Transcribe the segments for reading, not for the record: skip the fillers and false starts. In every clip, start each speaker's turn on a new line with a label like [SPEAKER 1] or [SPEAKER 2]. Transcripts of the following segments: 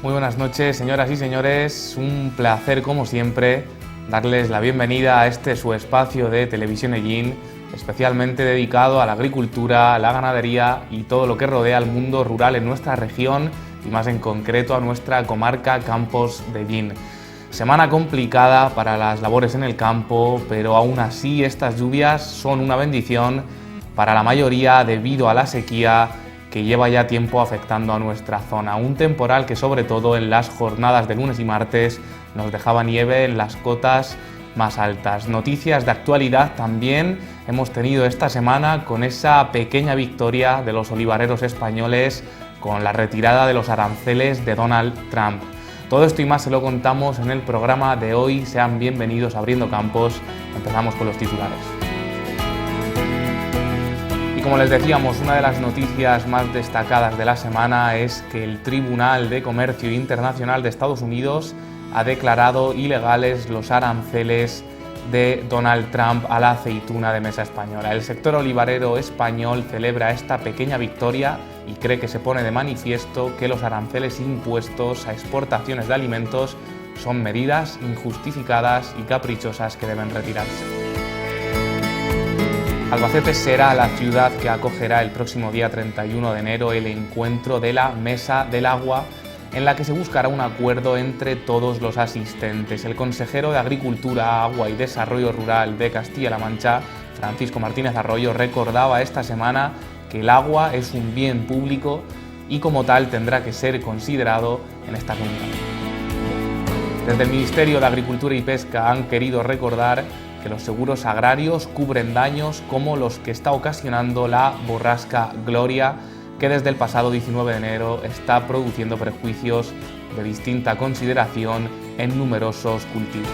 [SPEAKER 1] Muy buenas noches, señoras y señores. Un placer, como siempre, darles la bienvenida a este su espacio de Televisión Hellín, especialmente dedicado a la agricultura, a la ganadería y todo lo que rodea al mundo rural en nuestra región y más en concreto a nuestra comarca Campos de Hellín. Semana complicada para las labores en el campo, pero aún así estas lluvias son una bendición para la mayoría debido a la sequía que lleva ya tiempo afectando a nuestra zona. Un temporal que sobre todo en las jornadas de lunes y martes nos dejaba nieve en las cotas más altas. Noticias de actualidad también hemos tenido esta semana con esa pequeña victoria de los olivareros españoles con la retirada de los aranceles de Donald Trump. Todo esto y más se lo contamos en el programa de hoy. Sean bienvenidos a Abriendo Campos. Empezamos con los titulares. Y como les decíamos, una de las noticias más destacadas de la semana es que el Tribunal de Comercio Internacional de Estados Unidos ha declarado ilegales los aranceles de Donald Trump a la aceituna de mesa española. El sector olivarero español celebra esta pequeña victoria y cree que se pone de manifiesto que los aranceles impuestos a exportaciones de alimentos son medidas injustificadas y caprichosas que deben retirarse. Albacete será la ciudad que acogerá el próximo día 31 de enero el encuentro de la Mesa del Agua, en la que se buscará un acuerdo entre todos los asistentes. El consejero de Agricultura, Agua y Desarrollo Rural de Castilla-La Mancha, Francisco Martínez Arroyo, recordaba esta semana que el agua es un bien público y como tal tendrá que ser considerado en esta comunidad. Desde el Ministerio de Agricultura y Pesca han querido recordar que los seguros agrarios cubren daños como los que está ocasionando la borrasca Gloria, que desde el pasado 19 de enero está produciendo perjuicios de distinta consideración en numerosos cultivos.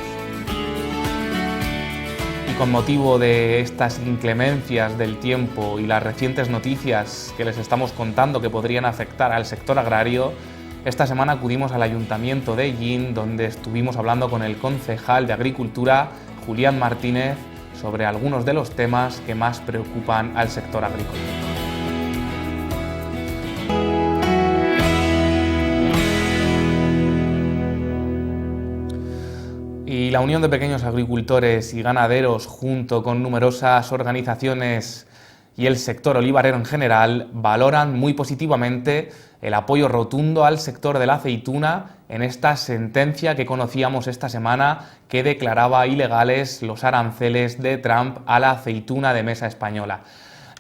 [SPEAKER 1] Y con motivo de estas inclemencias del tiempo y las recientes noticias que les estamos contando que podrían afectar al sector agrario, esta semana acudimos al Ayuntamiento de Hellín, donde estuvimos hablando con el concejal de Agricultura, Julián Martínez, sobre algunos de los temas que más preocupan al sector agrícola. Y la Unión de Pequeños Agricultores y Ganaderos, junto con numerosas organizaciones y el sector olivarero en general, valoran muy positivamente el apoyo rotundo al sector de la aceituna en esta sentencia que conocíamos esta semana que declaraba ilegales los aranceles de Trump a la aceituna de mesa española.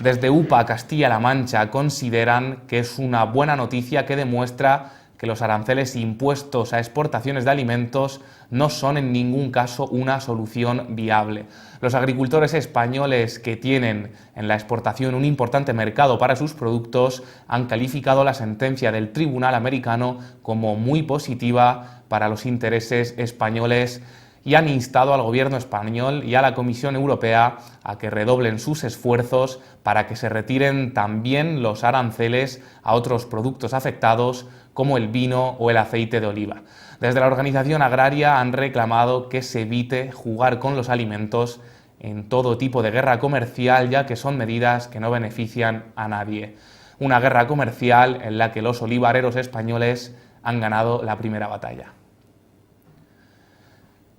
[SPEAKER 1] Desde UPA Castilla-La Mancha consideran que es una buena noticia que demuestra que los aranceles impuestos a exportaciones de alimentos no son en ningún caso una solución viable. Los agricultores españoles que tienen en la exportación un importante mercado para sus productos han calificado la sentencia del Tribunal americano como muy positiva para los intereses españoles y han instado al gobierno español y a la Comisión Europea a que redoblen sus esfuerzos para que se retiren también los aranceles a otros productos afectados como el vino o el aceite de oliva. Desde la organización agraria han reclamado que se evite jugar con los alimentos en todo tipo de guerra comercial, ya que son medidas que no benefician a nadie. Una guerra comercial en la que los olivareros españoles han ganado la primera batalla.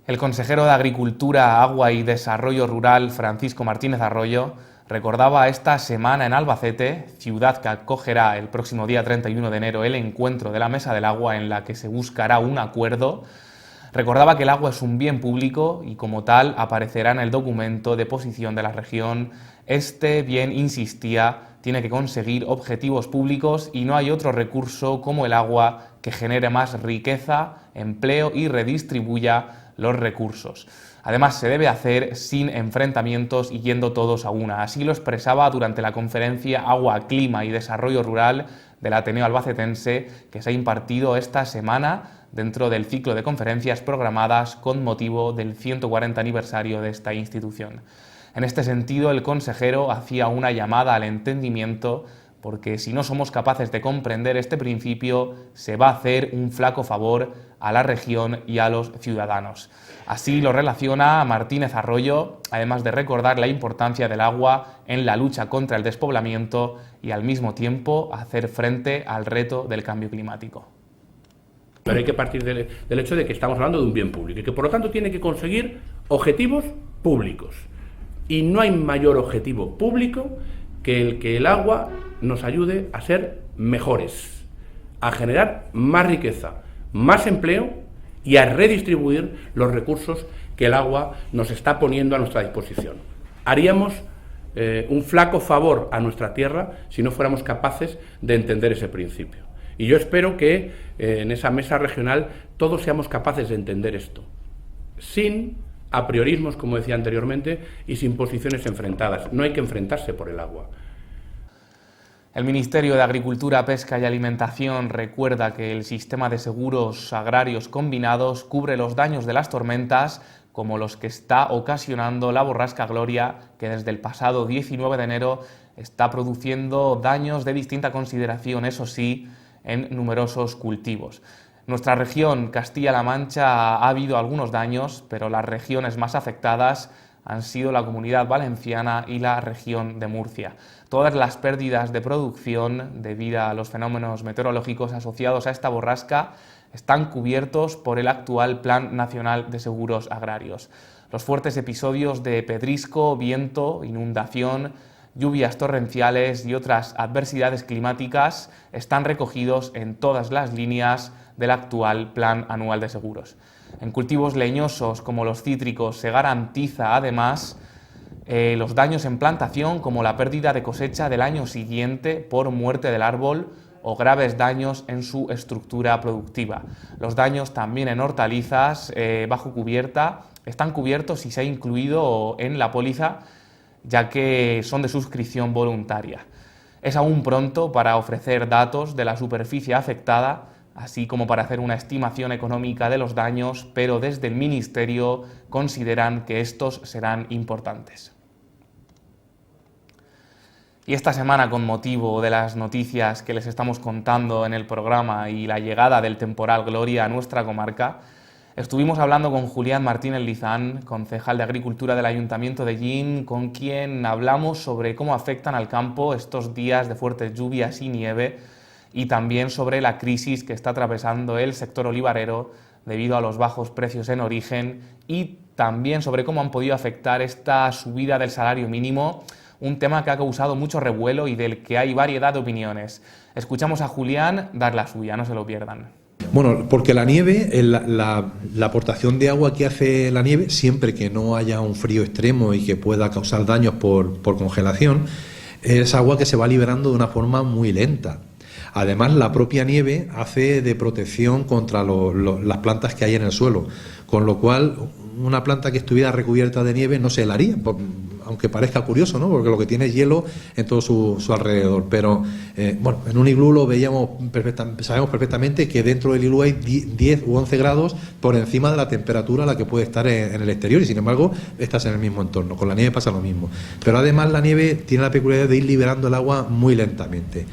[SPEAKER 1] El consejero de Agricultura, Agua y Desarrollo Rural, Francisco Martínez Arroyo, recordaba esta semana en Albacete, ciudad que acogerá el próximo día 31 de enero el encuentro de la Mesa del Agua en la que se buscará un acuerdo. Recordaba que el agua es un bien público y como tal aparecerá en el documento de posición de la región. Este bien, insistía, tiene que conseguir objetivos públicos y no hay otro recurso como el agua que genere más riqueza, empleo y redistribuya los recursos. Además, se debe hacer sin enfrentamientos y yendo todos a una. Así lo expresaba durante la conferencia Agua, Clima y Desarrollo Rural del Ateneo Albacetense que se ha impartido esta semana dentro del ciclo de conferencias programadas con motivo del 140 aniversario de esta institución. En este sentido, el consejero hacía una llamada al entendimiento porque si no somos capaces de comprender este principio, se va a hacer un flaco favor a la región y a los ciudadanos. Así lo relaciona Martínez Arroyo, además de recordar la importancia del agua en la lucha contra el despoblamiento y al mismo tiempo hacer frente al reto del cambio climático.
[SPEAKER 2] Pero hay que partir del hecho de que estamos hablando de un bien público y que por lo tanto tiene que conseguir objetivos públicos. Y no hay mayor objetivo público que el agua nos ayude a ser mejores, a generar más riqueza, más empleo y a redistribuir los recursos que el agua nos está poniendo a nuestra disposición. Haríamos un flaco favor a nuestra tierra si no fuéramos capaces de entender ese principio. Y yo espero que en esa mesa regional todos seamos capaces de entender esto, sin apriorismos, como decía anteriormente, y sin posiciones enfrentadas. No hay que enfrentarse por el agua.
[SPEAKER 1] El Ministerio de Agricultura, Pesca y Alimentación recuerda que el sistema de seguros agrarios combinados cubre los daños de las tormentas, como los que está ocasionando la borrasca Gloria, que desde el pasado 19 de enero está produciendo daños de distinta consideración, eso sí, en numerosos cultivos. En nuestra región, Castilla-La Mancha, ha habido algunos daños, pero las regiones más afectadas han sido la Comunidad Valenciana y la región de Murcia. Todas las pérdidas de producción debido a los fenómenos meteorológicos asociados a esta borrasca están cubiertos por el actual Plan Nacional de Seguros Agrarios. Los fuertes episodios de pedrisco, viento, inundación, lluvias torrenciales y otras adversidades climáticas están recogidos en todas las líneas del actual Plan Anual de Seguros. En cultivos leñosos como los cítricos se garantiza además los daños en plantación, como la pérdida de cosecha del año siguiente por muerte del árbol o graves daños en su estructura productiva. Los daños también en hortalizas bajo cubierta están cubiertos y se ha incluido en la póliza, ya que son de suscripción voluntaria. Es aún pronto para ofrecer datos de la superficie afectada, así como para hacer una estimación económica de los daños, pero desde el Ministerio consideran que estos serán importantes. Y esta semana, con motivo de las noticias que les estamos contando en el programa y la llegada del temporal Gloria a nuestra comarca, estuvimos hablando con Julián Martínez Lizán, concejal de Agricultura del Ayuntamiento de Llín, con quien hablamos sobre cómo afectan al campo estos días de fuertes lluvias y nieve, y también sobre la crisis que está atravesando el sector olivarero debido a los bajos precios en origen, y también sobre cómo han podido afectar esta subida del salario mínimo, un tema que ha causado mucho revuelo y del que hay variedad de opiniones. Escuchamos a Julián dar la suya, no se lo pierdan.
[SPEAKER 3] Bueno, porque la nieve, la aportación de agua que hace la nieve, siempre que no haya un frío extremo y que pueda causar daños por congelación, es agua que se va liberando de una forma muy lenta. Además, la propia nieve hace de protección contra las plantas que hay en el suelo, con lo cual una planta que estuviera recubierta de nieve no se helaría, aunque parezca curioso, ¿no? Porque lo que tiene es hielo en todo su alrededor. Pero bueno, en un iglú lo veíamos sabemos perfectamente que dentro del iglú hay 10 u 11 grados por encima de la temperatura a la que puede estar en el exterior, y sin embargo estás en el mismo entorno. Con la nieve pasa lo mismo. Pero además la nieve tiene la peculiaridad de ir liberando el agua muy lentamente.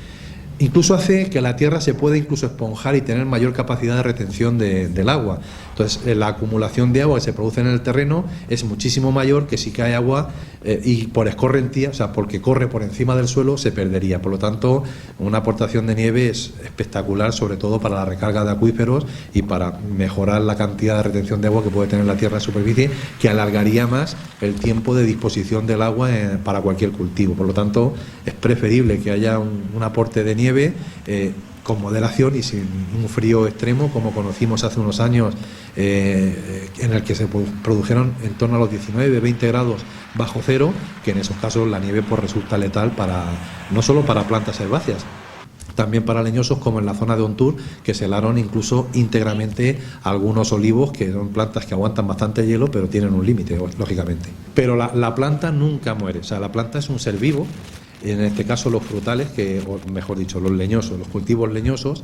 [SPEAKER 3] Incluso hace que la tierra se pueda incluso esponjar y tener mayor capacidad de retención del agua. Entonces, la acumulación de agua que se produce en el terreno es muchísimo mayor que si cae agua y por escorrentía, o sea, porque corre por encima del suelo, se perdería. Por lo tanto, una aportación de nieve es espectacular, sobre todo para la recarga de acuíferos y para mejorar la cantidad de retención de agua que puede tener la tierra en superficie, que alargaría más el tiempo de disposición del agua para cualquier cultivo. Por lo tanto, es preferible que haya un aporte de nieve con moderación y sin un frío extremo, como conocimos hace unos años, en el que se produjeron en torno a los 19-20 grados bajo cero, que en esos casos la nieve pues resulta letal no solo para plantas herbáceas, también para leñosos, como en la zona de Ontur, que se helaron incluso íntegramente algunos olivos, que son plantas que aguantan bastante hielo, pero tienen un límite, lógicamente. Pero la planta nunca muere, o sea, la planta es un ser vivo. En este caso los frutales, o mejor dicho, los leñosos, los cultivos leñosos,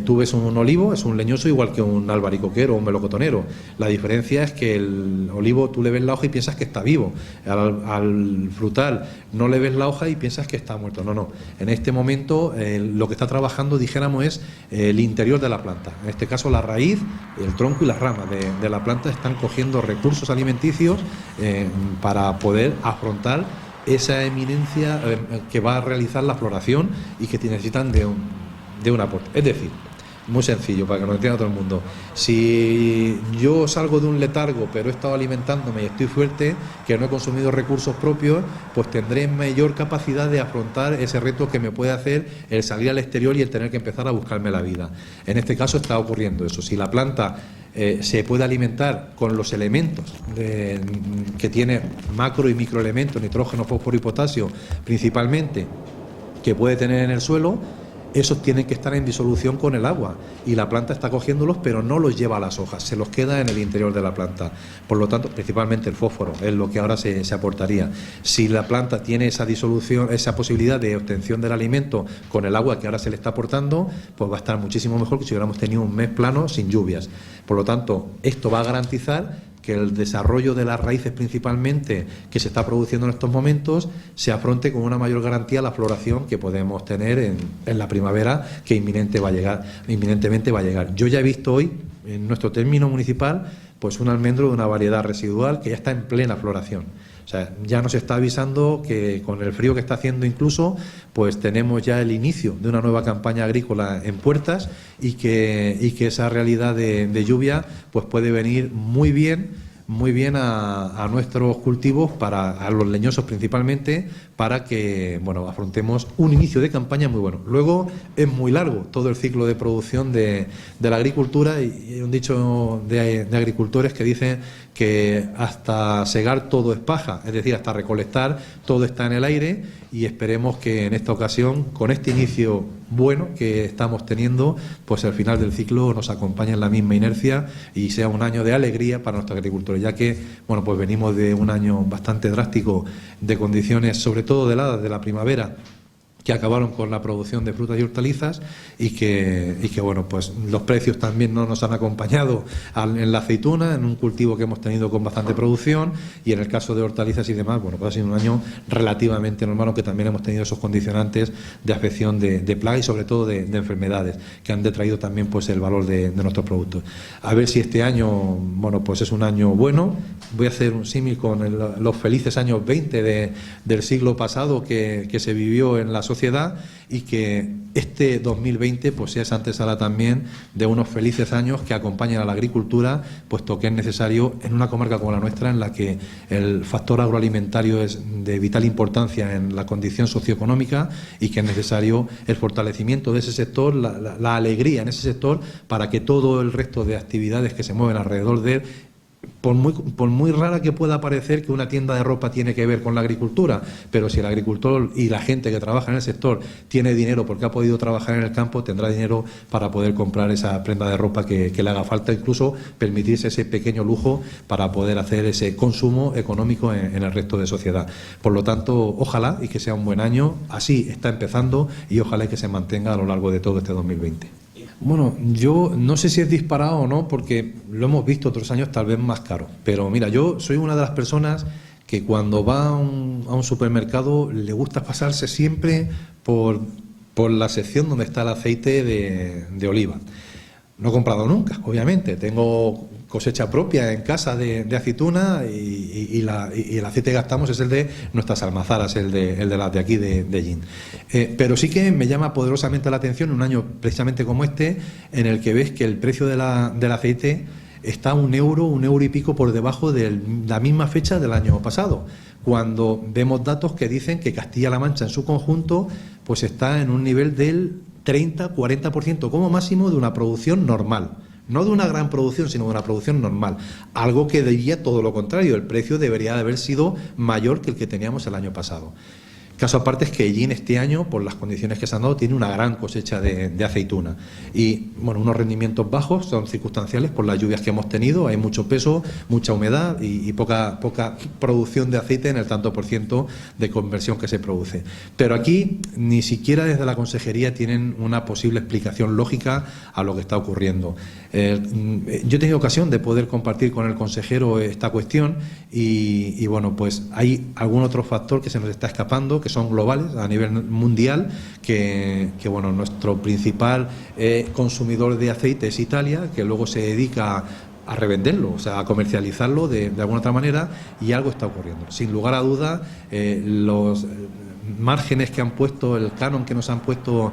[SPEAKER 3] tú ves un olivo, es un leñoso igual que un albaricoquero o un melocotonero. La diferencia es que el olivo tú le ves la hoja y piensas que está vivo. Al frutal no le ves la hoja y piensas que está muerto. No. En este momento lo que está trabajando, dijéramos, es el interior de la planta. En este caso la raíz, el tronco y las ramas de la planta están cogiendo recursos alimenticios para poder afrontar esa eminencia que va a realizar la floración y que necesitan de un aporte. Es decir, Muy sencillo, para que nos entienda todo el mundo. Si yo salgo de un letargo, pero he estado alimentándome y estoy fuerte, que no he consumido recursos propios, pues tendré mayor capacidad de afrontar ese reto que me puede hacer el salir al exterior y el tener que empezar a buscarme la vida. En este caso está ocurriendo eso. Si la planta se puede alimentar con los elementos que tiene macro y microelementos, nitrógeno, fósforo y potasio, principalmente, que puede tener en el suelo, esos tienen que estar en disolución con el agua y la planta está cogiéndolos, pero no los lleva a las hojas, se los queda en el interior de la planta. Por lo tanto, principalmente el fósforo es lo que ahora se aportaría. Si la planta tiene esa disolución, esa posibilidad de obtención del alimento con el agua que ahora se le está aportando, pues va a estar muchísimo mejor que si hubiéramos tenido un mes plano sin lluvias. Por lo tanto, esto va a garantizar que el desarrollo de las raíces principalmente que se está produciendo en estos momentos se afronte con una mayor garantía la floración que podemos tener en la primavera, que inminentemente va a llegar. Yo ya he visto hoy en nuestro término municipal pues un almendro de una variedad residual que ya está en plena floración. O sea, ya nos está avisando que con el frío que está haciendo incluso, pues tenemos ya el inicio de una nueva campaña agrícola en puertas y que esa realidad de lluvia pues puede venir muy bien a nuestros cultivos, a los leñosos principalmente, para que afrontemos un inicio de campaña muy bueno. Luego es muy largo todo el ciclo de producción de la agricultura y hay un dicho de agricultores que dice que hasta segar todo es paja, es decir, hasta recolectar todo está en el aire, y esperemos que en esta ocasión, con este inicio bueno que estamos teniendo, pues al final del ciclo nos acompañe en la misma inercia y sea un año de alegría para nuestros agricultores, ya que pues venimos de un año bastante drástico de condiciones, sobre todo heladas de la primavera, que acabaron con la producción de frutas y hortalizas y que pues los precios también no nos han acompañado en la aceituna, en un cultivo que hemos tenido con bastante producción, y en el caso de hortalizas y demás, pues ha sido un año relativamente normal, aunque también hemos tenido esos condicionantes de afección de plaga y sobre todo de enfermedades que han detraído también pues el valor de nuestros productos. A ver si este año pues es un año bueno. Voy a hacer un símil con los felices años 20 del siglo pasado que se vivió en la sociedad, y que este 2020 pues sea esa antesala también de unos felices años que acompañen a la agricultura, puesto que es necesario en una comarca como la nuestra, en la que el factor agroalimentario es de vital importancia en la condición socioeconómica, y que es necesario el fortalecimiento de ese sector, la alegría en ese sector, para que todo el resto de actividades que se mueven alrededor de él, por muy rara que pueda parecer que una tienda de ropa tiene que ver con la agricultura, pero si el agricultor y la gente que trabaja en el sector tiene dinero porque ha podido trabajar en el campo, tendrá dinero para poder comprar esa prenda de ropa que le haga falta, incluso permitirse ese pequeño lujo para poder hacer ese consumo económico en el resto de sociedad. Por lo tanto, ojalá y que sea un buen año, así está empezando, y ojalá que se mantenga a lo largo de todo este 2020. Bueno, yo no sé si es disparado o no, porque lo hemos visto otros años tal vez más caro, pero mira, yo soy una de las personas que cuando va a un supermercado le gusta pasarse siempre por la sección donde está el aceite de oliva. No he comprado nunca, obviamente, tengo cosecha propia en casa de aceituna, y el aceite que gastamos es el de nuestras almazaras, el de las de aquí de Yin. Pero sí que me llama poderosamente la atención un año precisamente como este, en el que ves que el precio del aceite está un euro y pico por debajo de la misma fecha del año pasado, cuando vemos datos que dicen que Castilla-La Mancha en su conjunto pues está en un nivel del 30-40% como máximo de una producción normal. No de una gran producción, sino de una producción normal. Algo que diría todo lo contrario, el precio debería de haber sido mayor que el que teníamos el año pasado. Caso aparte es que Ellín este año, por las condiciones que se han dado, tiene una gran cosecha de aceituna. Y unos rendimientos bajos son circunstanciales por las lluvias que hemos tenido, hay mucho peso, mucha humedad y poca producción de aceite en el tanto por ciento de conversión que se produce. Pero aquí ni siquiera desde la consejería tienen una posible explicación lógica a lo que está ocurriendo. Yo he tenido ocasión de poder compartir con el consejero esta cuestión y pues hay algún otro factor que se nos está escapando, que son globales a nivel mundial, que nuestro principal consumidor de aceite es Italia, que luego se dedica a revenderlo, o sea, a comercializarlo de alguna otra manera, y algo está ocurriendo. Sin lugar a duda, márgenes que han puesto, el canon que nos han puesto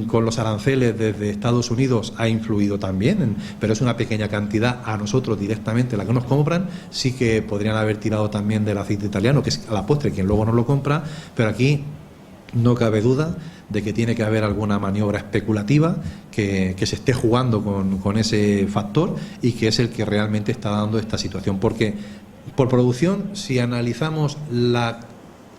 [SPEAKER 3] con los aranceles desde Estados Unidos ha influido también, pero es una pequeña cantidad. A nosotros directamente, la que nos compran, sí que podrían haber tirado también del aceite italiano, que es a la postre quien luego nos lo compra, pero aquí no cabe duda de que tiene que haber alguna maniobra especulativa que se esté jugando con ese factor y que es el que realmente está dando esta situación. Porque por producción, si analizamos la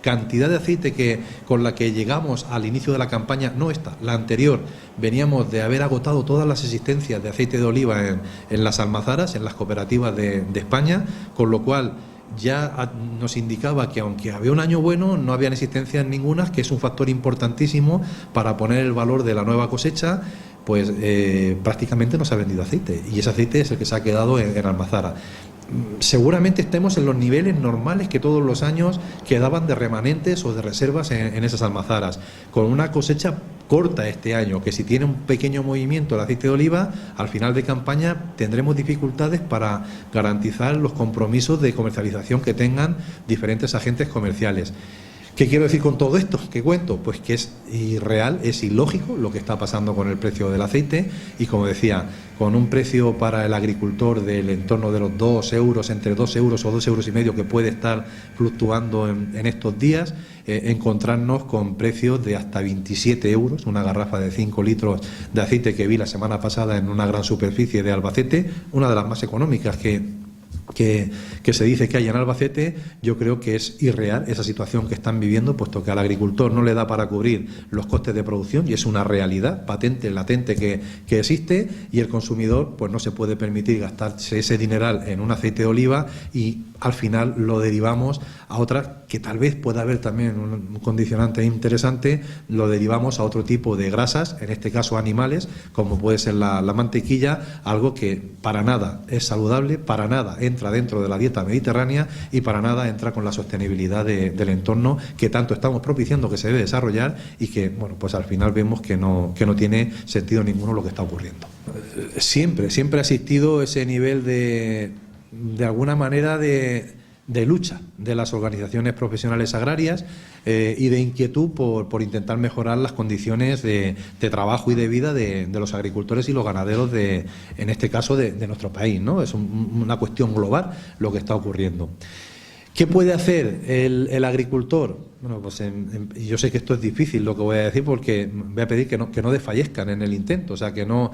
[SPEAKER 3] cantidad de aceite con la que llegamos al inicio de la campaña, no esta, la anterior, veníamos de haber agotado todas las existencias de aceite de oliva en las almazaras, en las cooperativas de España, con lo cual ya nos indicaba que aunque había un año bueno, no habían existencias ninguna, que es un factor importantísimo para poner el valor de la nueva cosecha. Pues prácticamente no se ha vendido aceite, y ese aceite es el que se ha quedado en almazara. Seguramente estemos en los niveles normales que todos los años quedaban de remanentes o de reservas en esas almazaras, con una cosecha corta este año, que si tiene un pequeño movimiento el aceite de oliva, al final de campaña tendremos dificultades para garantizar los compromisos de comercialización que tengan diferentes agentes comerciales. ¿Qué quiero decir con todo esto? ¿Qué cuento? Pues que es irreal, es ilógico lo que está pasando con el precio del aceite, y como decía, con un precio para el agricultor del entorno de los 2 euros, entre 2 euros o 2,5 euros que puede estar fluctuando en estos días, encontrarnos con precios de hasta 27 euros, una garrafa de 5 litros de aceite que vi la semana pasada en una gran superficie de Albacete, una de las más económicas que se dice que hay en Albacete. Yo creo que es irreal esa situación que están viviendo, puesto que al agricultor no le da para cubrir los costes de producción, y es una realidad patente, latente que existe, y el consumidor pues no se puede permitir gastarse ese dineral en un aceite de oliva, y al final lo derivamos a otra, que tal vez pueda haber también un condicionante interesante, lo derivamos a otro tipo de grasas, en este caso animales, como puede ser la mantequilla, algo que para nada es saludable, para nada entra dentro de la dieta mediterránea y para nada entra con la sostenibilidad del entorno que tanto estamos propiciando que se debe desarrollar, y que, bueno, pues al final vemos que no tiene sentido ninguno lo que está ocurriendo. Siempre ha existido ese nivel de alguna manera de lucha de las organizaciones profesionales agrarias y de inquietud por intentar mejorar las condiciones de trabajo y de vida de los agricultores y los ganaderos en este caso de nuestro país, ¿no? Es una cuestión global lo que está ocurriendo. ¿Qué puede hacer el agricultor? Bueno, pues yo sé que esto es difícil lo que voy a decir, porque voy a pedir que no desfallezcan en el intento, o sea, que no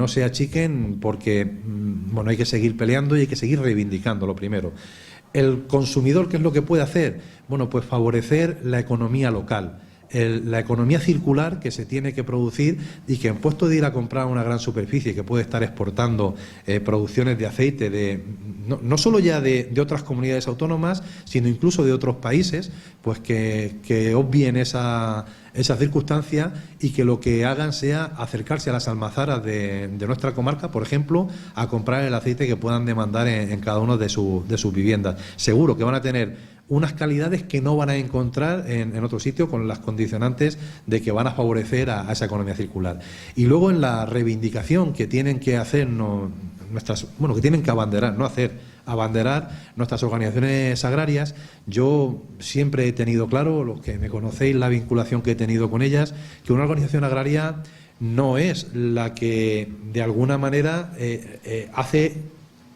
[SPEAKER 3] se achiquen, porque bueno, hay que seguir peleando y hay que seguir reivindicando lo primero. El consumidor, ¿qué es lo que puede hacer? Bueno, pues favorecer la economía local, la economía circular que se tiene que producir, y que en puesto de ir a comprar una gran superficie que puede estar exportando producciones de aceite no solo ya de otras comunidades autónomas, sino incluso de otros países, pues que obvien esa circunstancia, y que lo que hagan sea acercarse a las almazaras de nuestra comarca, por ejemplo, a comprar el aceite que puedan demandar en cada una de sus viviendas. Seguro que van a tener unas calidades que no van a encontrar en otro sitio, con las condicionantes de que van a favorecer a esa economía circular. Y luego, en la reivindicación que tienen que hacer que tienen que abanderar nuestras organizaciones agrarias, yo siempre he tenido claro, los que me conocéis, la vinculación que he tenido con ellas, que una organización agraria no es la que de alguna manera hace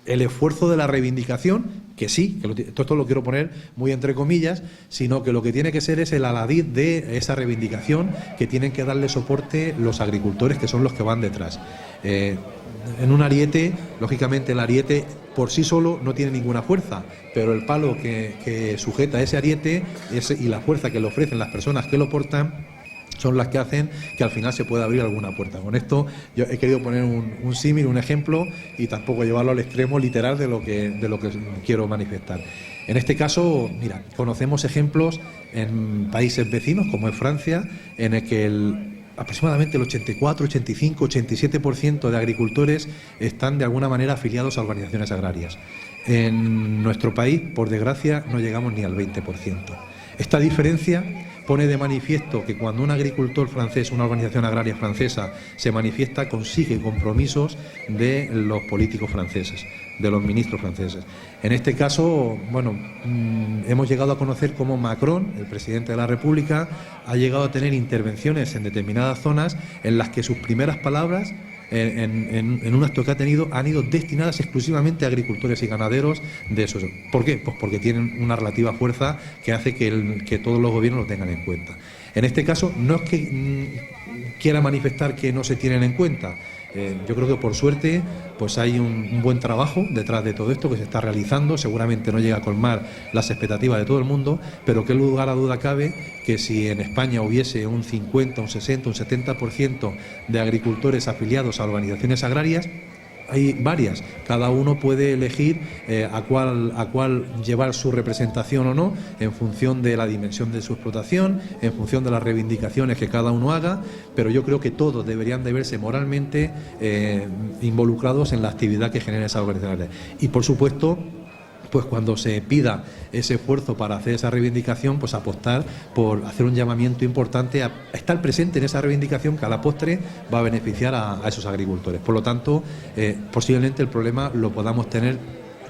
[SPEAKER 3] el esfuerzo de la reivindicación, que sí, que esto lo quiero poner muy entre comillas, sino que lo que tiene que ser es el aladid de esa reivindicación, que tienen que darle soporte los agricultores, que son los que van detrás. En un ariete, lógicamente el ariete por sí solo no tiene ninguna fuerza, pero el palo que sujeta ese ariete y la fuerza que le ofrecen las personas que lo portan son las que hacen que al final se pueda abrir alguna puerta. Con esto yo he querido poner un símil, un ejemplo, y tampoco llevarlo al extremo literal de lo que quiero manifestar. En este caso, mira, conocemos ejemplos en países vecinos, como en Francia, en el que aproximadamente el 84, 85, 87% de agricultores están de alguna manera afiliados a organizaciones agrarias. En nuestro país, por desgracia, no llegamos ni al 20%. Esta diferencia pone de manifiesto que cuando un agricultor francés, una organización agraria francesa, se manifiesta, consigue compromisos de los políticos franceses. los ministros franceses. En este caso, bueno, hemos llegado a conocer cómo Macron, el presidente de la República, ha llegado a tener intervenciones en determinadas zonas en las que sus primeras palabras en un acto que ha tenido han ido destinadas exclusivamente a agricultores y ganaderos de esos. ¿Por qué? Pues porque tienen una relativa fuerza que hace que todos los gobiernos lo tengan en cuenta. En este caso no es que quiera manifestar que no se tienen en cuenta. Yo creo que por suerte pues hay un buen trabajo detrás de todo esto que se está realizando. Seguramente no llega a colmar las expectativas de todo el mundo, pero qué lugar a duda cabe que si en España hubiese un 50, un 60, un 70% de agricultores afiliados a organizaciones agrarias, hay varias, cada uno puede elegir a cuál llevar su representación o no, en función de la dimensión de su explotación, en función de las reivindicaciones que cada uno haga, pero yo creo que todos deberían de verse moralmente involucrados en la actividad que genera esas organizaciones. Y por supuesto, pues cuando se pida ese esfuerzo para hacer esa reivindicación, pues apostar por hacer un llamamiento importante a estar presente en esa reivindicación que a la postre va a beneficiar a esos agricultores. Por lo tanto, posiblemente el problema lo podamos tener,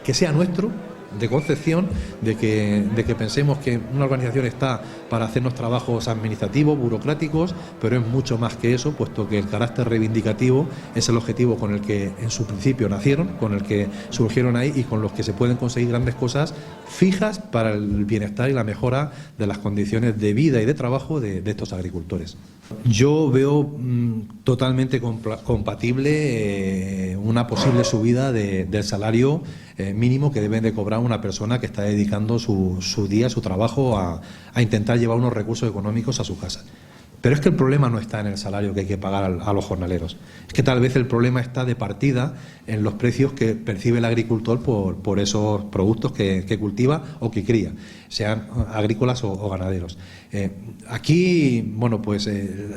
[SPEAKER 3] que sea nuestro, de concepción, de que pensemos que una organización está para hacernos trabajos administrativos, burocráticos, pero es mucho más que eso, puesto que el carácter reivindicativo es el objetivo con el que en su principio nacieron, con el que surgieron ahí y con los que se pueden conseguir grandes cosas fijas para el bienestar y la mejora de las condiciones de vida y de trabajo de estos agricultores. Yo veo totalmente compatible una posible subida del salario mínimo que deben de cobrar una persona que está dedicando su día, su trabajo a intentar llevar unos recursos económicos a su casa. Pero es que el problema no está en el salario que hay que pagar a los jornaleros. Es que tal vez el problema está de partida en los precios que percibe el agricultor por esos productos que cultiva o que cría, sean agrícolas o ganaderos. Aquí, bueno, pues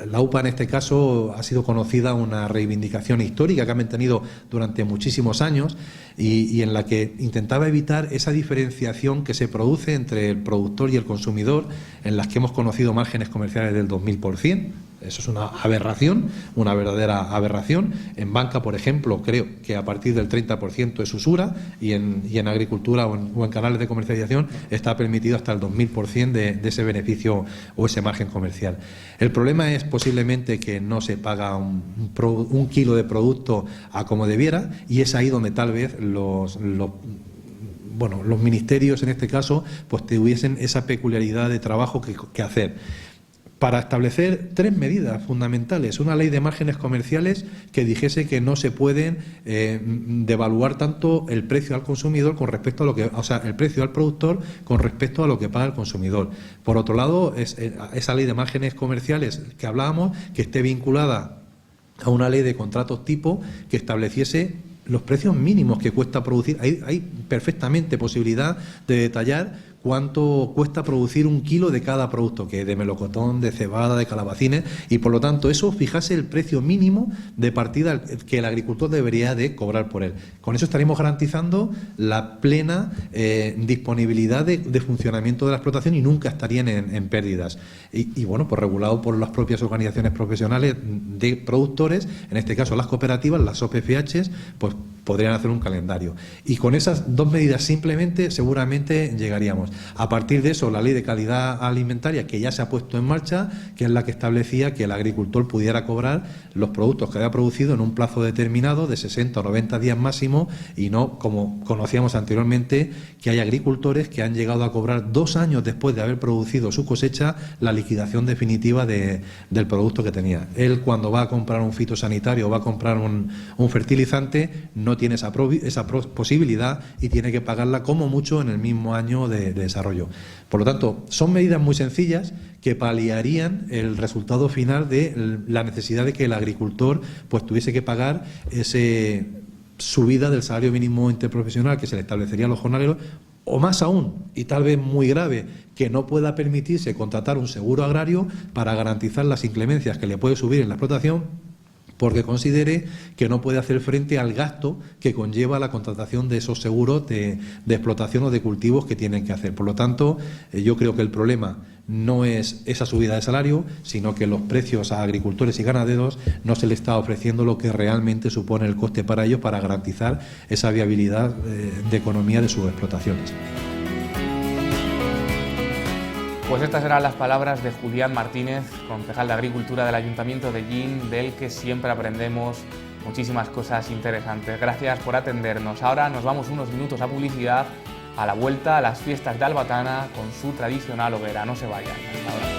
[SPEAKER 3] la UPA en este caso ha sido conocida una reivindicación histórica que ha mantenido durante muchísimos años y en la que intentaba evitar esa diferenciación que se produce entre el productor y el consumidor, en las que hemos conocido márgenes comerciales del 2000%. Eso es una aberración, una verdadera aberración. En banca, por ejemplo, creo que a partir del 30% es usura y en agricultura o en canales de comercialización está permitido hasta el 2000% de ese beneficio o ese margen comercial. El problema es posiblemente que no se paga un kilo de producto a como debiera, y es ahí donde tal vez los ministerios en este caso pues tuviesen esa peculiaridad de trabajo que hacer, para establecer tres medidas fundamentales. Una ley de márgenes comerciales que dijese que no se pueden devaluar tanto el precio al consumidor con respecto a el precio al productor con respecto a lo que paga el consumidor. Por otro lado, esa ley de márgenes comerciales que hablábamos, que esté vinculada a una ley de contratos tipo que estableciese los precios mínimos que cuesta producir. Hay perfectamente posibilidad de detallar cuánto cuesta producir un kilo de cada producto, que de melocotón, de cebada, de calabacines, y por lo tanto eso fijase el precio mínimo de partida que el agricultor debería de cobrar por él. Con eso estaríamos garantizando la plena disponibilidad de funcionamiento de la explotación y nunca estarían en pérdidas. Y bueno, pues regulado por las propias organizaciones profesionales de productores, en este caso las cooperativas, las OPFH, pues podrían hacer un calendario. Y con esas dos medidas simplemente seguramente llegaríamos. A partir de eso, la ley de calidad alimentaria, que ya se ha puesto en marcha, que es la que establecía que el agricultor pudiera cobrar los productos que había producido en un plazo determinado de 60 o 90 días máximo, y no, como conocíamos anteriormente, que hay agricultores que han llegado a cobrar 2 años después de haber producido su cosecha la liquidación definitiva del producto que tenía. Él, cuando va a comprar un fitosanitario o va a comprar un fertilizante, no tiene esa posibilidad y tiene que pagarla como mucho en el mismo año de desarrollo. Por lo tanto, son medidas muy sencillas que paliarían el resultado final de la necesidad de que el agricultor pues tuviese que pagar ese subida del salario mínimo interprofesional que se le establecería a los jornaleros, o más aún, y tal vez muy grave, que no pueda permitirse contratar un seguro agrario para garantizar las inclemencias que le puede subir en la explotación, porque considere que no puede hacer frente al gasto que conlleva la contratación de esos seguros de explotación o de cultivos que tienen que hacer. Por lo tanto, yo creo que el problema no es esa subida de salario, sino que los precios a agricultores y ganaderos no se les está ofreciendo lo que realmente supone el coste para ellos para garantizar esa viabilidad de economía de sus explotaciones.
[SPEAKER 1] Pues estas eran las palabras de Julián Martínez, concejal de Agricultura del Ayuntamiento de Llín, del que siempre aprendemos muchísimas cosas interesantes. Gracias por atendernos. Ahora nos vamos unos minutos a publicidad, a la vuelta a las fiestas de Albatana con su tradicional hoguera. No se vayan. Hasta ahora.